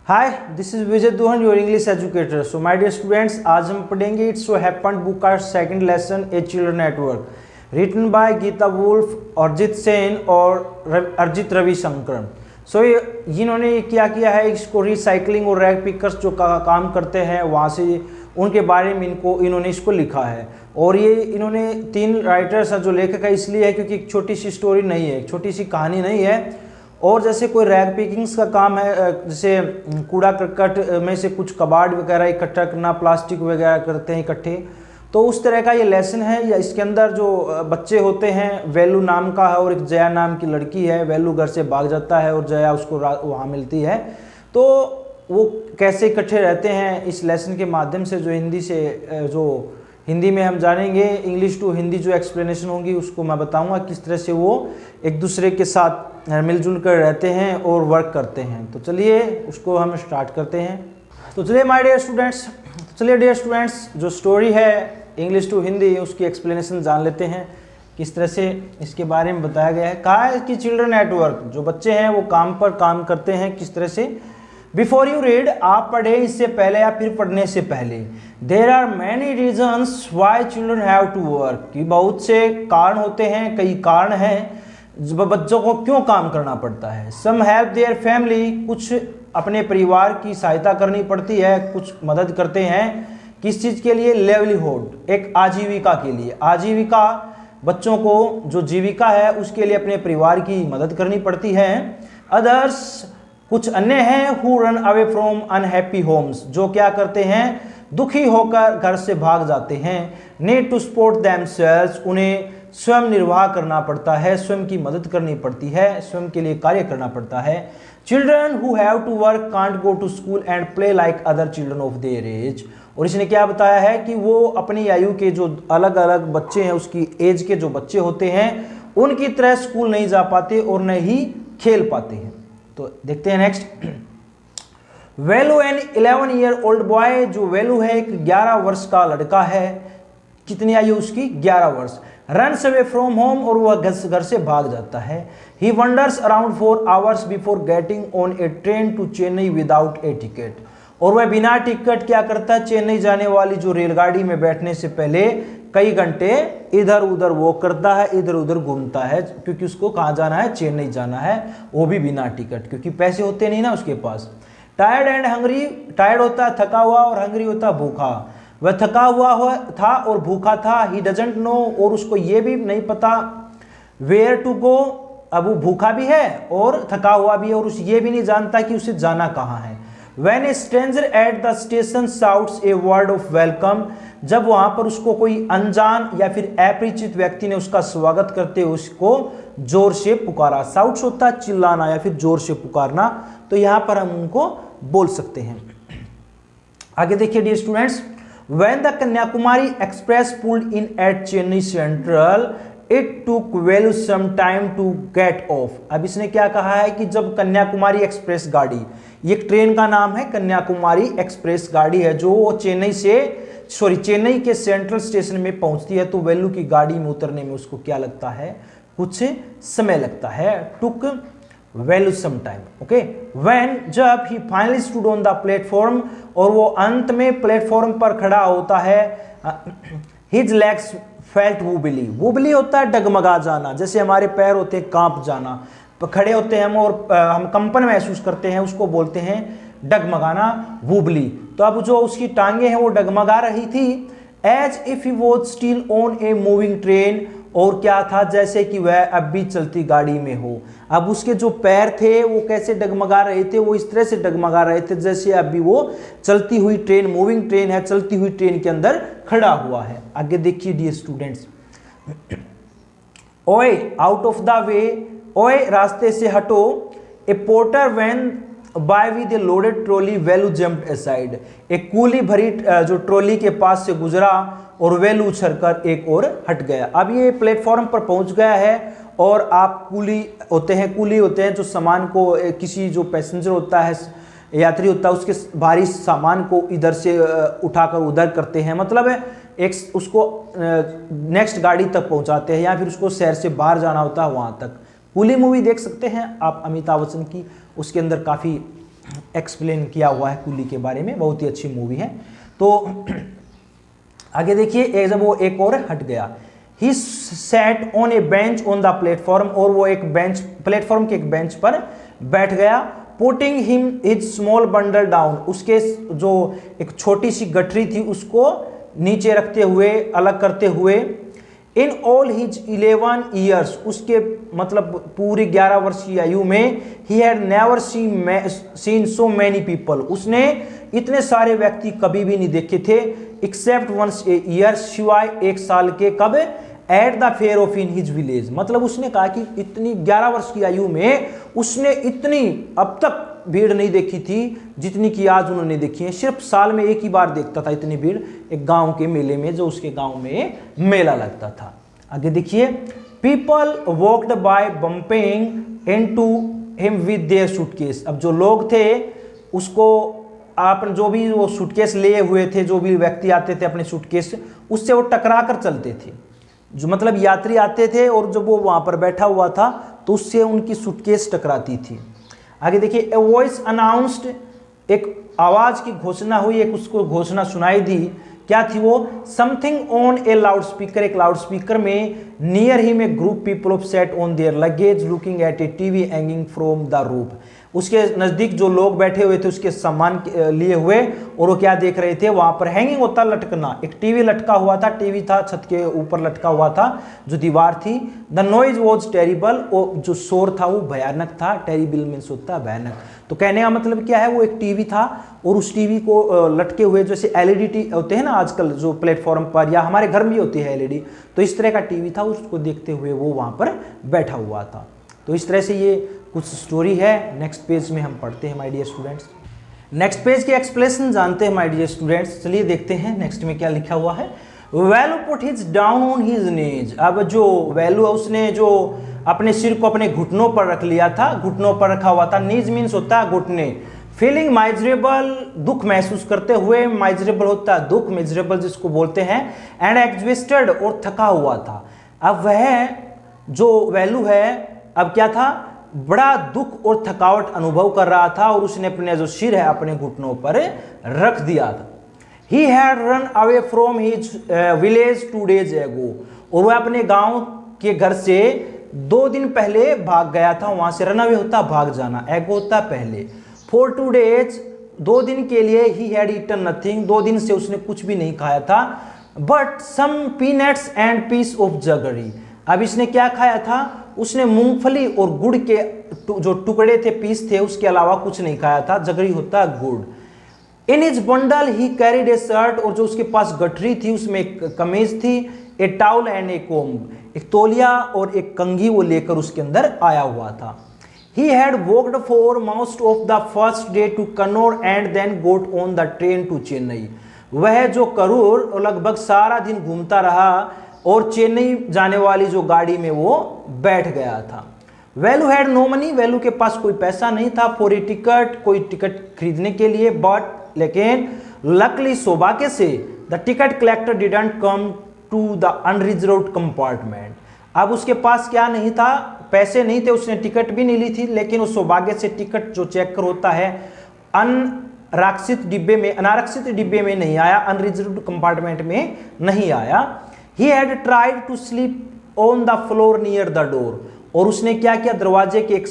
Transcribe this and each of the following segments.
Hi, this is Vijay Duhan, your English educator. So my dear students, आज हम पढ़ेंगे it's so happened book का second lesson a children network, written by Gita Wolf, Arijit Sen और अरिजीत रविशंकर। सो इन्होंने क्या किया है, इसको रिसाइकलिंग और रैग पिकर्स जो काम करते हैं वहाँ से उनके बारे में इन्होंने इसको लिखा है। और ये इन्होंने 3 राइटर्स हैं जो लेखक है, इसलिए है क्योंकि एक छोटी सी स्टोरी नहीं है, एक छोटी सी कहानी नहीं है। और जैसे कोई रैग पिकिंग्स का काम है, जैसे कूड़ा करकट में से कुछ कबाड़ वगैरह इकट्ठा करना, प्लास्टिक वगैरह करते हैं इकट्ठे, तो उस तरह का ये लेसन है। या इसके अंदर जो बच्चे होते हैं, वेलू नाम का है और एक जया नाम की लड़की है। वेलू घर से भाग जाता है और जया उसको वहाँ मिलती है, तो वो कैसे इकट्ठे रहते हैं इस लेसन के माध्यम से जो हिंदी में हम जानेंगे। इंग्लिश टू हिंदी जो एक्सप्लेनेशन होगी उसको मैं बताऊंगा किस तरह से वो एक दूसरे के साथ मिलजुल कर रहते हैं और वर्क करते हैं। तो चलिए उसको हम स्टार्ट करते हैं। तो चलिए माय डियर स्टूडेंट्स, जो स्टोरी है इंग्लिश टू हिंदी उसकी एक्सप्लेनेशन जान लेते हैं किस तरह से इसके बारे में बताया गया है। कहा है कि चिल्ड्रन नेटवर्क, जो बच्चे हैं वो काम करते हैं किस तरह से। बिफोर यू रीड, आप पढ़े इससे पहले या फिर पढ़ने से पहले, there are many reasons why children have to work, कि बहुत से कारण होते हैं, कई कारण हैं बच्चों को क्यों काम करना पड़ता है। सम हेल्प देयर फैमिली, कुछ अपने परिवार की सहायता करनी पड़ती है, कुछ मदद करते हैं किस चीज़ के लिए, लेवलीहुड, एक आजीविका के लिए। आजीविका, बच्चों को जो जीविका है उसके लिए अपने परिवार की मदद करनी पड़ती है। अदर्स, कुछ अन्य हैं, who run away from unhappy homes, जो क्या करते हैं, दुखी होकर घर से भाग जाते हैं। नीड टू सपोर्ट देमसेल्व्स, उन्हें स्वयं निर्वाह करना पड़ता है, स्वयं की मदद करनी पड़ती है, स्वयं के लिए कार्य करना पड़ता है। Children who have to work can't go to school and play like other children of their age, और इसने क्या बताया है कि वो अपनी आयु के जो अलग अलग बच्चे हैं, उसकी एज के जो बच्चे होते हैं उनकी तरह स्कूल नहीं जा पाते और न ही खेल पाते हैं। तो देखते हैं नेक्स्ट। वेलू एन 11 ईयर ओल्ड बॉय, जो वेलू है एक 11 वर्ष का लड़का है। कितनी आयु उसकी, 11 वर्ष। रन्स अवे फ्रॉम होम, और वह घर से भाग जाता है। He wanders around 4 hours before getting on a train to Chennai without a ticket, और वह बिना टिकट क्या करता है, चेन्नई जाने वाली जो रेलगाड़ी में बैठने से पहले कई घंटे इधर उधर वॉक करता है, इधर उधर घूमता है, क्योंकि उसको कहाँ जाना है, चेन्नई जाना है, वो भी बिना टिकट, क्योंकि पैसे होते नहीं ना उसके पास। टायर्ड एंड हंग्री, टायर्ड होता है थका हुआ, और हंग्री होता है भूखा। वह थका हुआ था और भूखा था। ही डजंट नो, और उसको ये भी नहीं पता, वेयर टू गो, अब वो भूखा भी है और थका हुआ भी है, और उसे ये भी नहीं जानता कि उसे जाना कहाँ है। When a stranger at the station shouts a word of welcome, जब वहां पर उसको कोई अनजान या फिर अपरिचित व्यक्ति ने उसका स्वागत करते हुए उसको जोर से पुकारा। साउट्स होता है चिल्लाना या फिर जोर से पुकारना, तो यहां पर हम उनको बोल सकते हैं। आगे देखिए dear students, when the Kanyakumari Express pulled in at Chennai Central, It took Velu some time to get off। अब इसने क्या कहा है कि जब कन्याकुमारी एक्सप्रेस गाड़ी, ये ट्रेन का नाम है, कन्याकुमारी एक्सप्रेस गाड़ी है, जो चेन्नई के सेंट्रल स्टेशन में पहुंचती है, तो वेलू की गाड़ी में उतरने में उसको क्या लगता है, कुछ समय लगता है। Took Velu some time, okay. When, जब he finally stood on the platform, और वो अंत में प्लेटफॉर्म पर खड़ा होता है, his legs felt wobbly, wobbly होता है डगमगा जाना, जैसे हमारे पैर होते हैं कांप जाना, खड़े होते हैं हम और हम कंपन महसूस करते हैं, उसको बोलते हैं डगमगाना, वूबली। तो अब जो उसकी टांगे हैं वो डगमगा रही थी। As if he was still on a moving train, और क्या था, जैसे कि वह अब भी चलती गाड़ी में हो। अब उसके जो पैर थे वो कैसे डगमगा रहे थे, वो इस तरह से डगमगा रहे थे जैसे अभी वो चलती हुई ट्रेन, मूविंग ट्रेन है, चलती हुई ट्रेन के अंदर खड़ा हुआ है। आगे देखिए डियर स्टूडेंट्स। ओए आउट ऑफ द वे, ओए रास्ते से हटो। A porter ran by with a loaded trolley, Velu jumped aside, एक कूली भरी जो ट्रॉली के पास से गुजरा और वेलू उछलकर एक और हट गया। अब ये प्लेटफॉर्म पर पहुंच गया है, और आप कूली होते हैं जो सामान को, किसी जो पैसेंजर होता है, यात्री होता है, उसके भारी सामान को इधर से उठाकर उधर करते हैं, मतलब एक उसको नेक्स्ट गाड़ी तक पहुंचाते हैं, या फिर उसको शहर से बाहर जाना होता है वहां तक। कूली मूवी देख सकते हैं आप अमिताभ बच्चन की, उसके अंदर काफ़ी एक्सप्लेन किया हुआ है कूली के बारे में, बहुत ही अच्छी मूवी है। तो आगे देखिए, जब वो एक और हट गया, he sat on A bench on the platform, और वो एक बेंच, प्लेटफॉर्म के एक बेंच पर बैठ गया। Putting him his small bundle down, उसके जो एक छोटी सी गठरी थी उसको नीचे रखते हुए, अलग करते हुए। इन ऑल हिज 11 ईयर्स, उसके मतलब पूरी 11 वर्षीय आयु में, he had never seen so many people, उसने इतने सारे व्यक्ति कभी भी नहीं देखे थे, एक्सेप्ट वंस ए ईयर, सिवाय एक साल के। कब? At the fair of in his village, मतलब उसने कहा कि इतनी 11 वर्ष की आयु में उसने इतनी अब तक भीड़ नहीं देखी थी जितनी कि आज उन्होंने देखी है। सिर्फ साल में एक ही बार देखता था इतनी भीड़, एक गांव के मेले में, जो उसके गांव में मेला लगता था। आगे देखिए, people walked by bumping into him with their suitcase, अब जो लोग थे उसको, आपने जो भी वो सूटकेस लिए हुए थे, जो भी व्यक्ति आते थे अपने सूटकेस, उससे वो टकरा कर चलते थे। जो मतलब यात्री आते थे और जब वो वहां पर बैठा हुआ था तो उससे उनकी सूटकेस टकराती थी। आगे देखिए, ए वॉइस अनाउंस्ड, एक आवाज की घोषणा हुई, एक उसको घोषणा सुनाई दी। क्या थी वो? Something on A loud speaker, एक लाउड स्पीकर में। Near him a group people of set on their luggage looking at A TV hanging from the roof, उसके नजदीक जो लोग बैठे हुए थे उसके सामान लिए हुए, और वो क्या देख रहे थे? वहां पर हैंगिंग होता लटकना, एक टीवी लटका हुआ था, टीवी था छत के ऊपर लटका हुआ था, जो दीवार थी। द नॉइज वॉज टेरिबल, जो शोर था वो भयानक था। टेरिबल मीन्स होता है भयानक। तो कहने का मतलब क्या है, वो एक टीवी था और उस टीवी को लटके हुए, जैसे एलईडी होते हैं ना आजकल जो प्लेटफॉर्म पर, या हमारे घर में भी होती है एलईडी, तो इस तरह का टीवी था, उसको देखते हुए वो वहां पर बैठा हुआ था। तो इस तरह से ये कुछ स्टोरी है। नेक्स्ट पेज में हम पढ़ते हैं my dear students. Next page के एक्सप्लेनेशन जानते हैं माय डियर स्टूडेंट्स। चलिए देखते हैं नेक्स्ट में क्या लिखा हुआ है। Value put his down on his knees, अब जो वैलू है उसने जो अपने सिर को अपने घुटनों पर रख लिया था, घुटनों पर रखा हुआ था। नीज मीन्स होता है घुटने। फीलिंग माइजरेबल, दुख महसूस करते हुए, माइजरेबल होता है दुख, मिजरेबल जिसको बोलते हैं। एंड एग्जिस्टेड, और थका हुआ था। अब वह जो वैल्यू है अब क्या था? बड़ा दुख और थकावट अनुभव कर रहा था, और उसने अपने जो सिर है अपने घुटनों पर रख दिया था। He had run away from his village 2 days ago, और वह अपने गांव के घर से 2 दिन पहले भाग गया था। वहां से रन अवे होता भाग जाना, एगो होता पहले। For 2 days, 2 दिन के लिए, he had eaten nothing, 2 दिन से उसने कुछ भी नहीं खाया था। But some peanuts and piece of jaggery, अब इसने क्या खाया था? उसने मूंगफली और गुड़ के जो टुकड़े थे, पीस थे, उसके अलावा कुछ नहीं खाया था। जगरी होता है गुड़। In his bundle he carried A shirt, और जो उसके पास गठरी थी उसमें एक कमीज थी। ए टाउल एंड ए कोम्ब, एक तौलिया और एक कंघी वो लेकर उसके अंदर आया हुआ था। He had walked for most of the first day to Kannur and then got on the train to Chennai, वह जो करूर लगभग सारा दिन घूमता रहा और चेन्नई जाने वाली जो गाड़ी में वो बैठ गया था। Velu had no money, Velu के पास कोई पैसा नहीं था। फॉर ए टिकट, कोई टिकट खरीदने के लिए। बट लेकिन लकली, सौभाग्य से, the ticket collector didn't come to the unreserved compartment, अब उसके पास क्या नहीं था? पैसे नहीं थे, उसने टिकट भी नहीं ली थी, लेकिन उस सौभाग्य से टिकट जो चेकर होता है अनारक्षित डिब्बे में नहीं आया, अनरिजर्व्ड कंपार्टमेंट में नहीं आया। He had tried to sleep on the floor near the door, और उसने क्या किया? दरवाजे के एक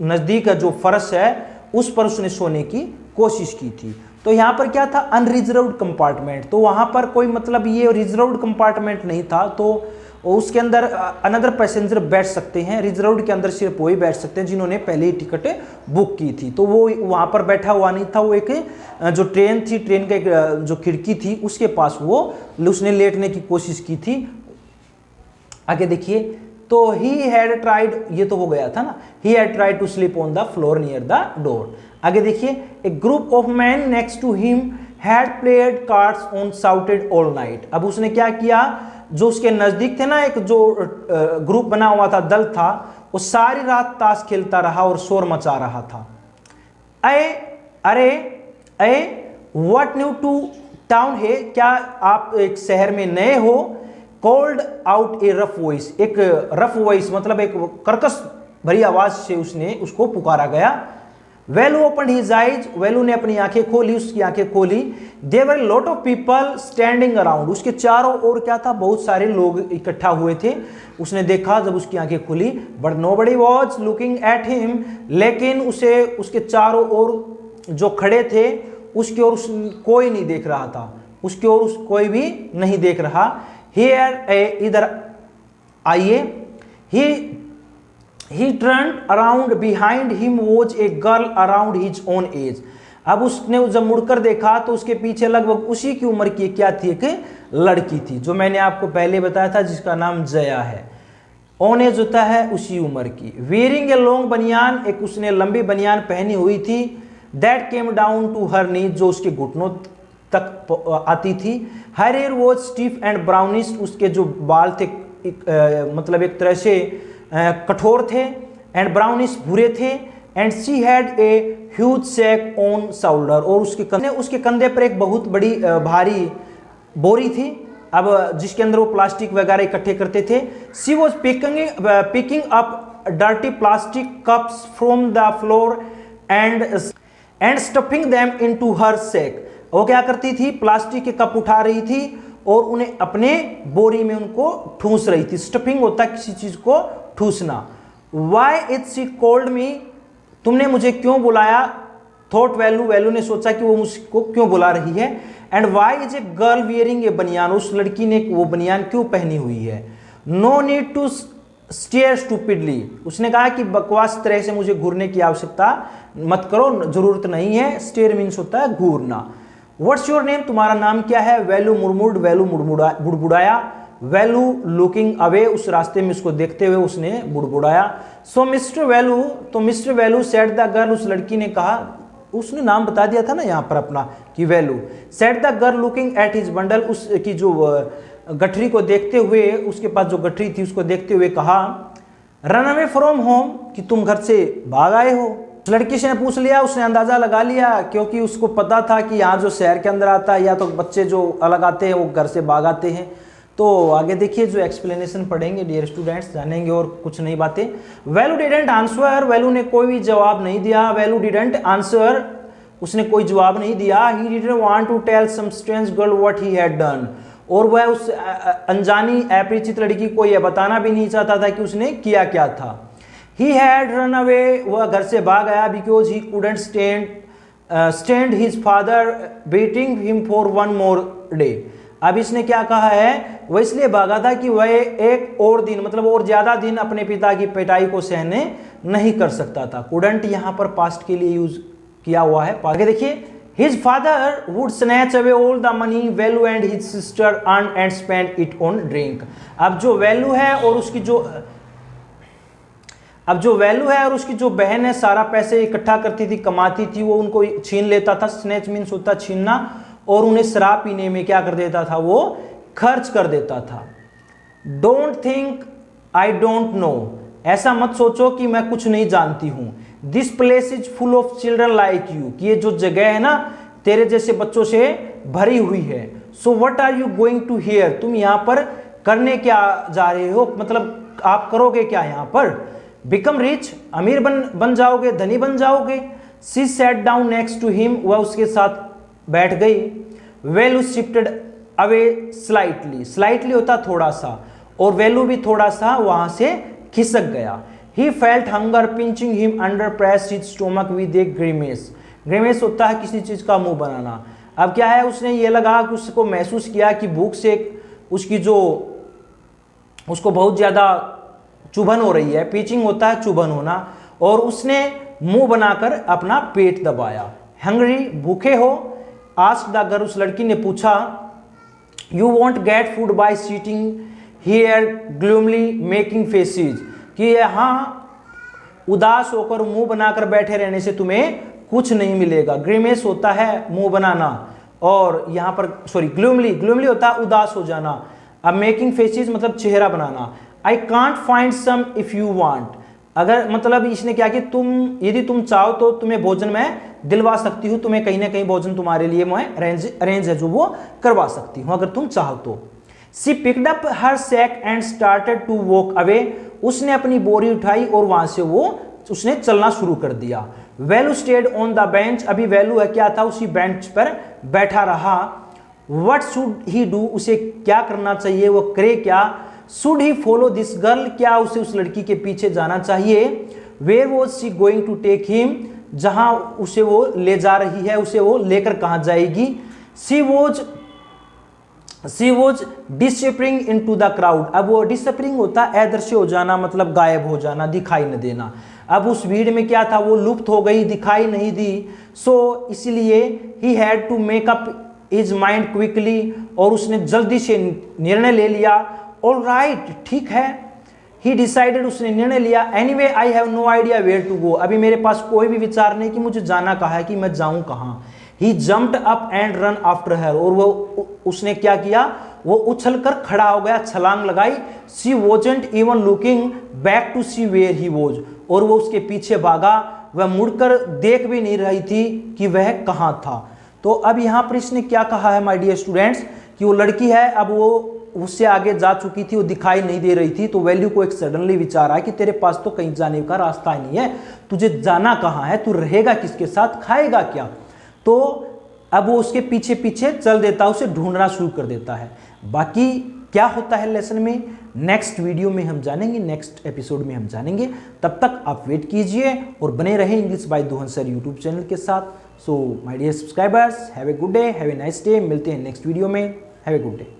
नजदीक जो फर्श है उस पर उसने सोने की कोशिश की थी। तो यहाँ पर क्या था? अनरिजर्व्ड कंपार्टमेंट, तो वहां पर कोई मतलब ये रिजर्व्ड कंपार्टमेंट नहीं था, तो उसके अंदर अनदर पैसेंजर बैठ सकते हैं। रिजर्व्ड के अंदर सिर्फ वही बैठ सकते हैं जिन्होंने पहले ही टिकट बुक की थी। तो वो वहां पर बैठा हुआ नहीं था, वो एक जो ट्रेन थी, ट्रेन का एक जो खिड़की थी उसके पास वो उसने लेटने की कोशिश की थी। आगे देखिए, तो ही हैड ट्राइड, ये तो हो गया था ना, he had tried to sleep on the floor near the door. आगे देखिए, a group of man next to him had played cards on shouted all night, अब उसने क्या किया? जो उसके नजदीक थे ना, एक जो ग्रुप बना हुआ था, दल था, वो सारी रात ताश खेलता रहा और शोर मचा रहा था। व्हाट न्यू टू टाउन है, क्या आप एक शहर में नए हो? Called out a rough voice, एक रफ वॉइस मतलब एक कर्कश भरी आवाज से उसको पुकारा गया। Velu open his eyes, Velu ने अपनी आंखें खोली, उसकी आंखें खोली। There were lot of people standing around, उसके चारों ओर क्या था, बहुत सारे लोग इकट्ठा हुए थे। उसने देखा जब उसकी आंखें खुली, but nobody was looking at him, लेकिन उसे उसके चारों ओर जो खड़े थे उसकी ओर कोई नहीं देख रहा था, उसकी ओर कोई भी नहीं देख रहा। हियर इधर आइए। He turned around, behind him was a girl around his own age. अब उसने जब मुड़कर देखा तो उसके पीछे लगभग उसी की उम्र की क्या थी, एक लड़की थी, जो मैंने आपको पहले बताया था, जिसका नाम जया है। ऑन एज होता है उसी उम्र की। वेयरिंग ए लॉन्ग बनियान, एक उसने लंबी बनियान पहनी हुई थी। That came down to her knees, जो उसके घुटनों तक आती थी। Her hair was stiff and brownish, उसके जो बाल थे मतलब एक तरह से कठोर थे, एंड ब्राउनिश भूरे थे। And she had a huge sack on shoulder, और उसके कंधे पर एक बहुत बड़ी भारी बोरी थी, अब जिसके अंदर वो प्लास्टिक वगैरह इकट्ठे करते थे। She was picking up dirty plastic cups from the floor and stuffing them into her sack. वो क्या करती थी, प्लास्टिक के कप उठा रही थी और उन्हें अपने बोरी में उनको ठूस रही थी। स्टफिंग होता है किसी चीज को ठूसना। Why is she called me, तुमने मुझे क्यों बुलाया। थॉट वेलू, वेलू ने सोचा कि वो मुझको क्यों बुला रही है। And why is a girl wearing a baniyan, उस लड़की ने वो बनियान क्यों पहनी हुई है। No need to stare stupidly, उसने कहा कि बकवास तरह से मुझे घूरने की आवश्यकता मत करो, जरूरत नहीं है। स्टेयर मीन्स होता है घूरना। व्हाट्स योर नेम, तुम्हारा नाम क्या है। वेलू मुड़मुड़, वेलू बुड़बुड़ाया। वेलू लुकिंग अवे, उस रास्ते में उसको देखते हुए उसने बुड़बुड़ाया। सो मिस्टर वेलू, तो mister Velu said the girl, उस लड़की ने कहा, उसने नाम बता दिया था ना यहाँ पर अपना कि Velu. Said the girl looking at his bundle, उसकी जो गठरी को देखते हुए, उसके पास जो गठरी थी उसको देखते हुए कहा, रन अवे फ्रॉम होम, कि तुम घर से भाग आए हो। लड़की से पूछ लिया, उसने अंदाजा लगा लिया, क्योंकि उसको पता था कि यहाँ जो शहर के अंदर आता है या तो बच्चे जो अलग आते हैं वो घर से भाग आते हैं। तो आगे देखिए जो एक्सप्लेनेशन पढ़ेंगे डियर स्टूडेंट्स, जानेंगे और कुछ नई बातें। वेलू डिडंट आंसर, वेलू ने कोई भी जवाब नहीं दिया। वेलू डिडंट आंसर, उसने कोई जवाब नहीं दिया। He didn't want to tell some strange girl what he had done, और वह उस अनजानी अपरिचित लड़की को यह बताना भी नहीं चाहता था कि उसने किया क्या था। ही हैड रन अवे, वह घर से भाग आया, because he couldn't stand his father beating him for one more day. अब इसने क्या कहा है, वह इसलिए भागा था कि वह एक और दिन, मतलब और ज्यादा दिन अपने पिता की पिटाई को सहने नहीं कर सकता था। कुडंट यहाँ पर पास्ट के लिए यूज किया हुआ है। आगे देखिए, his father would snatch away all the money Velu and his sister earn and spend it on drink. अब जो वेलू है और उसकी जो बहन है, सारा पैसे इकट्ठा करती थी, कमाती थी, वो उनको छीन लेता था। स्नैच मीन्स होता छीनना, और उन्हें शराब पीने में क्या कर देता था, वो खर्च कर देता था। Don't think I don't know, ऐसा मत सोचो कि मैं कुछ नहीं जानती हूं। This place is full of children like you, कि ये जो जगह है ना तेरे जैसे बच्चों से भरी हुई है। So what are you going to here, तुम यहाँ पर करने क्या जा रहे हो, मतलब आप करोगे क्या यहाँ पर। बिकम रिच, अमीर बन जाओगे, धनी बन जाओगे। She sat down next to him, वह उसके साथ बैठ गई। Velu shifted away slightly, slightly होता थोड़ा सा, और वेलू भी थोड़ा सा वहां से खिसक गया। He felt hunger pinching him under press his stomach with a grimace, grimace होता है किसी चीज का मुंह बनाना। अब क्या है, उसने ये लगा कि उसको महसूस किया कि भूख से उसकी जो उसको बहुत ज्यादा चुभन हो रही है। पिंचिंग होता है चुभन होना, और उसने मुंह बनाकर अपना पेट दबाया। हंग्री, भूखे हो। आस्क्ड द गर्ल, उस लड़की ने पूछा। You won't get food by sitting here gloomily making faces, कि यहाँ उदास होकर मुंह बनाकर बैठे रहने से तुम्हें कुछ नहीं मिलेगा। ग्रीमेस होता है मुंह बनाना, और यहाँ पर ग्लूमली होता है उदास हो जाना। अब मेकिंग फेसेज मतलब चेहरा बनाना। I can't find some if you want, अगर मतलब इसने क्या कि यदि तुम चाहो तो तुम्हें भोजन मैं दिलवा सकती हूँ, तुम्हें कहीं ना कहीं भोजन तुम्हारे लिए मैं अरेंज है जो वो करवा सकती हूँ अगर तुम चाहो तो। She picked up her sack and started to walk away, उसने अपनी बोरी उठाई और वहां से उसने चलना शुरू कर दिया। Value stayed on the bench, अभी वैल्यू है क्या था, उसी बेंच पर बैठा रहा। व्हाट शुड ही डू, उसे क्या करना चाहिए, वो करे क्या। Should he follow this girl, क्या उसे उस लड़की के पीछे जाना चाहिए। Where was she going to take him, जहां उसे वो ले जा रही है, उसे वो लेकर कहां जाएगी। She was disappearing into the crowd, अब वो डिसअपियरिंग होता है अदृश्य हो जाना, मतलब गायब हो जाना, दिखाई न देना। अब उस भीड़ में क्या था, वो लुप्त हो गई, दिखाई नहीं दी। सो इसलिए he had to make up his mind quickly, और उसने जल्दी से निर्णय ले लिया। ऑल राइट, ठीक है। ही डिसाइडेड, उसने निर्णय लिया। Anyway I have no idea where to go, अभी मेरे पास कोई भी विचार नहीं कि मुझे जाना कहाँ है, कि मैं जाऊं कहाँ। He jumped up and run after her, और वो उसने क्या किया, वो उछलकर खड़ा हो गया, छलांग लगाई। She wasn't even looking back to see where he was, और वो उसके पीछे भागा, वह मुड़कर देख भी नहीं रही थी कि वह कहाँ था। तो अब यहाँ पर इसने क्या कहा है माय डियर स्टूडेंट्स, कि वो लड़की है, अब वो उससे आगे जा चुकी थी, वो दिखाई नहीं दे रही थी। तो वैल्यू को एक सडनली विचार आया कि तेरे पास तो कहीं जाने का रास्ता ही नहीं है, तुझे जाना कहाँ है, तू रहेगा किसके साथ, खाएगा क्या। तो अब वो उसके पीछे पीछे चल देता है, उसे ढूंढना शुरू कर देता है। बाकी क्या होता है लेसन में, नेक्स्ट वीडियो में हम जानेंगे, नेक्स्ट एपिसोड में हम जानेंगे। तब तक आप वेट कीजिए और बने रहे English by Duhan sir YouTube channel के साथ। So my dear subscribers, have a good day, have a nice day. मिलते हैं नेक्स्ट वीडियो में। Have a good day.